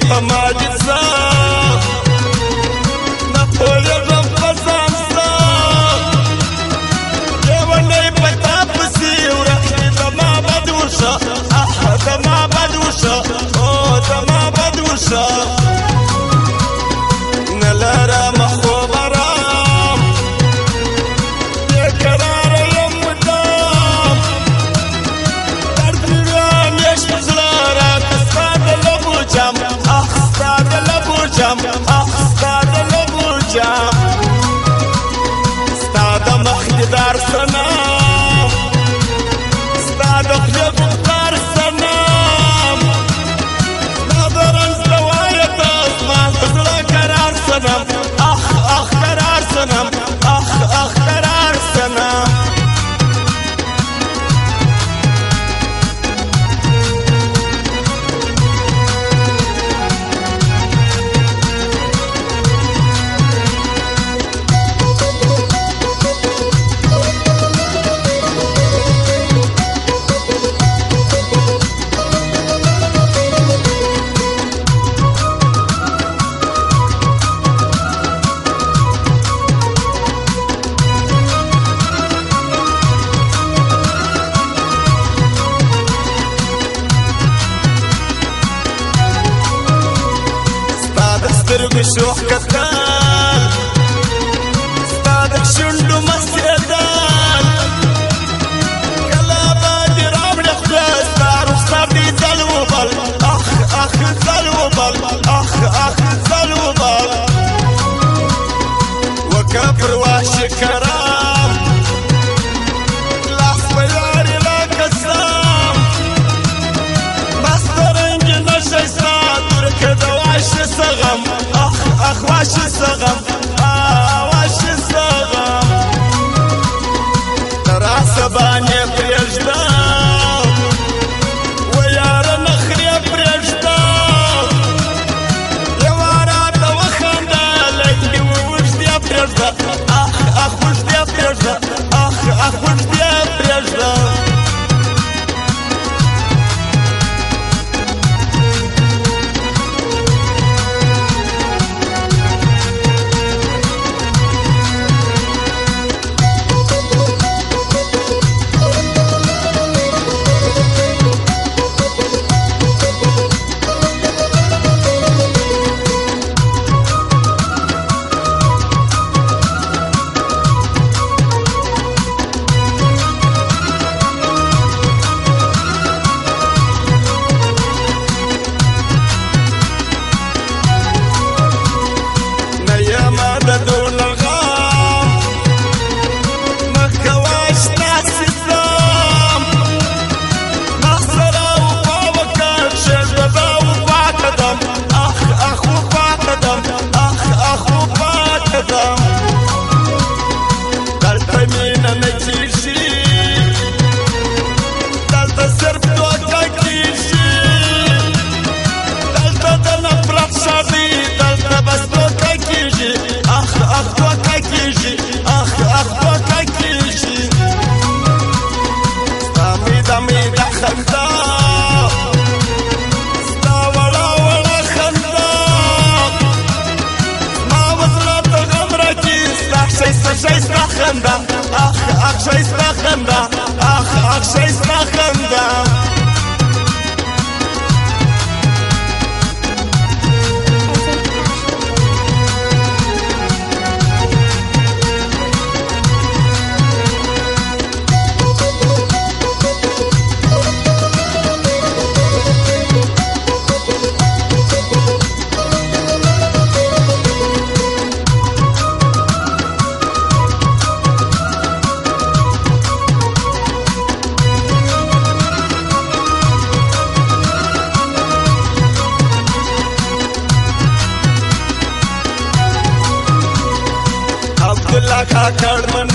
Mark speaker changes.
Speaker 1: په ماجد سا نه پوهېږم په ځان سا لیونی په تا پسې ورک شي زما بد وشه زما بد وشه او زما بد وشه نه لرم خوب ارام بې قراره یم مدام درد مې رامیشت په زړه راته ستا د لبو جام ستا د لبو جام ستا د لبو جام ستا د مخ دیدار سنام ستا د خولې ګفتار سنام ستا د رنځ روایته زما د زړه قرار سنم قرار سنم قرار سنم سترګو شوخ کتل ستا د شونډو مسېدل کله به دې راوړې خوله ستا رخسار دې ځل وبل ځل وبل ځل وبل وکه پر وحشي کرام لاس په لارې لکه سام مست رنګې نشی ستا ترکه د وحشي سغم وحشي سغم وحشي سغم راسه باندې پرېږدم و یاره نخرې پرېږدم یوه راته وخانده لنګې ووږدې پرېږده وږدې پرېږده وږدې پرېږده شایسته خنده شایسته خنده شایسته خنده کاکړ من